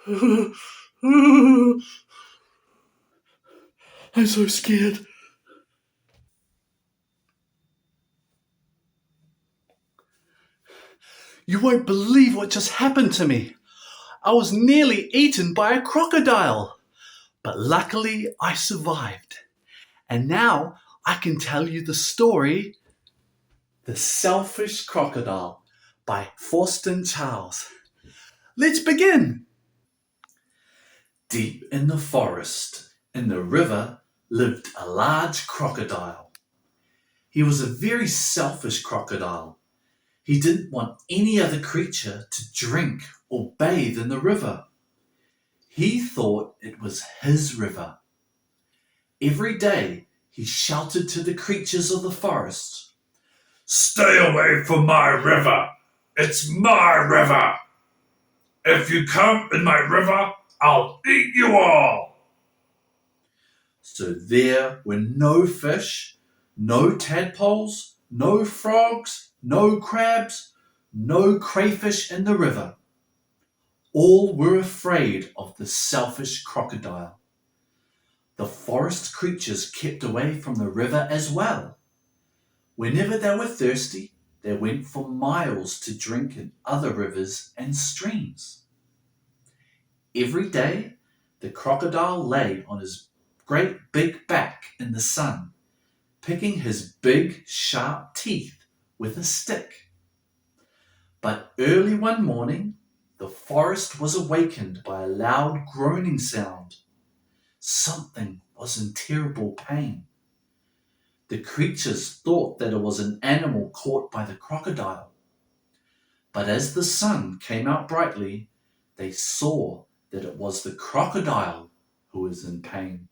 I'm so scared. You won't believe what just happened to me. I was nearly eaten by a crocodile. But luckily I survived. And now I can tell you the story The Selfish Crocodile by Faustin. Let's begin. Deep in the forest, in the river, lived a large crocodile. He was a very selfish crocodile. He didn't want any other creature to drink or bathe in the river. He thought it was his river. Every day he shouted to the creatures of the forest, "Stay away from my river! It's my river! If you come in my river, I'll eat you all!" So there were no fish, no tadpoles, no frogs, no crabs, no crayfish in the river. All were afraid of the selfish crocodile. The forest creatures kept away from the river as well. Whenever they were thirsty, they went for miles to drink in other rivers and streams. Every day, the crocodile lay on his great big back in the sun, picking his big, sharp teeth with a stick. But early one morning, the forest was awakened by a loud groaning sound. Something was in terrible pain. The creatures thought that it was an animal caught by the crocodile. But as the sun came out brightly, they saw that it was the crocodile who was in pain.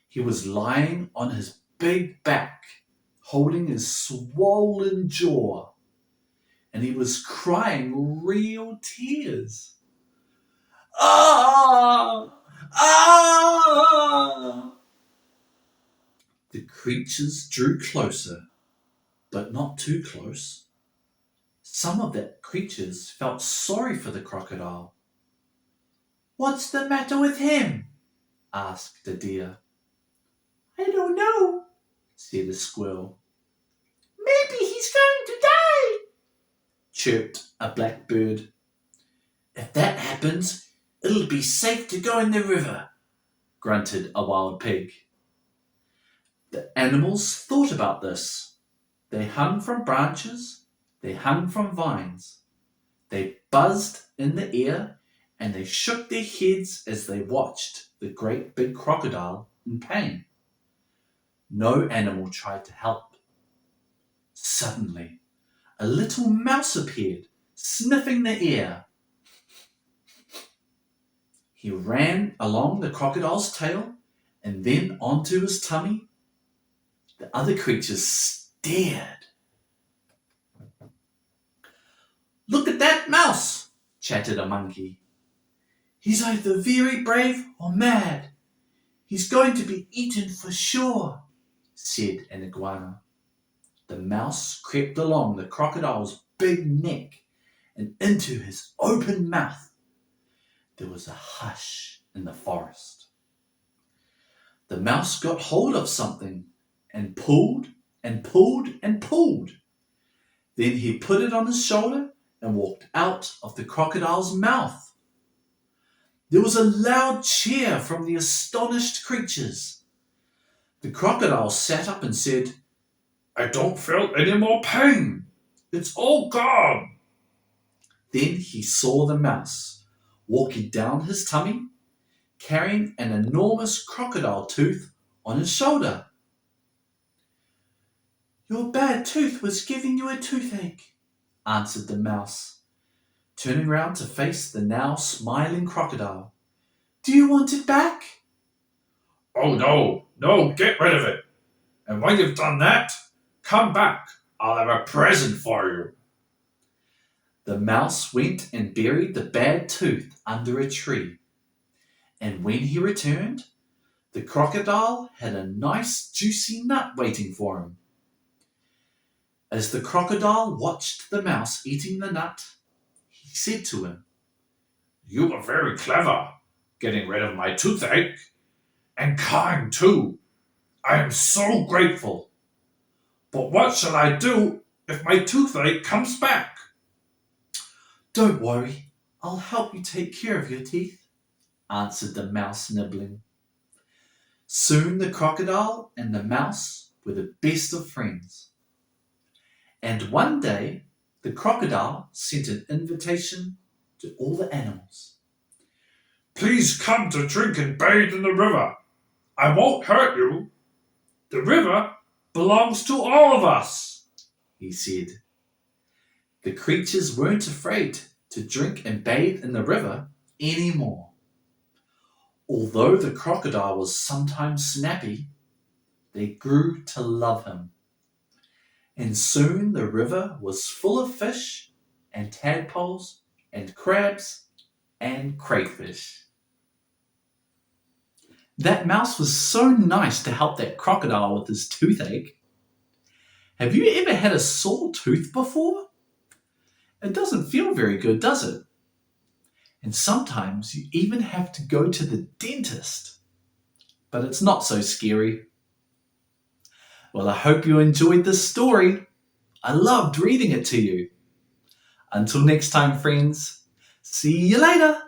He was lying on his big back, holding his swollen jaw, and he was crying real tears. Ah! Ah! The creatures drew closer, but not too close. Some of the creatures felt sorry for the crocodile. "What's the matter with him?" asked a deer. "I don't know," said a squirrel. "Maybe he's going to die," chirped a blackbird. "If that happens, it'll be safe to go in the river," grunted a wild pig. The animals thought about this. They hung from branches, they hung from vines. They buzzed in the air and they shook their heads as they watched the great big crocodile in pain. No animal tried to help. Suddenly, a little mouse appeared, sniffing the air. He ran along the crocodile's tail and then onto his tummy. The other creatures stared. "Look at that mouse," chattered a monkey. "He's either very brave or mad. He's going to be eaten for sure," said an iguana. The mouse crept along the crocodile's big neck and into his open mouth. There was a hush in the forest. The mouse got hold of something and pulled and pulled and pulled. Then he put it on his shoulder and walked out of the crocodile's mouth. There was a loud cheer from the astonished creatures. The crocodile sat up and said, "I don't feel any more pain. It's all gone." Then he saw the mouse walking down his tummy, carrying an enormous crocodile tooth on his shoulder. "Your bad tooth was giving you a toothache," answered the mouse, turning round to face the now smiling crocodile. "Do you want it back?" "Oh no, get rid of it. And when you've done that, come back. I'll have a present for you." The mouse went and buried the bad tooth under a tree. And when he returned, the crocodile had a nice juicy nut waiting for him. As the crocodile watched the mouse eating the nut, he said to him, You were very clever, getting rid of my toothache, and kind too. I am so grateful. But what shall I do if my toothache comes back? Don't worry, I'll help you take care of your teeth, answered the mouse, nibbling. Soon the crocodile and the mouse were the best of friends. And one day, the crocodile sent an invitation to all the animals. Please come to drink and bathe in the river. I won't hurt you. The river belongs to all of us, he said. The creatures weren't afraid to drink and bathe in the river anymore. Although the crocodile was sometimes snappy, they grew to love him. And soon the river was full of fish and tadpoles and crabs and crayfish. That mouse was so nice to help that crocodile with his toothache. Have you ever had a sore tooth before? It doesn't feel very good, does it? And sometimes you even have to go to the dentist. But it's not so scary. Well, I hope you enjoyed this story. I loved reading it to you. Until next time, friends. See you later.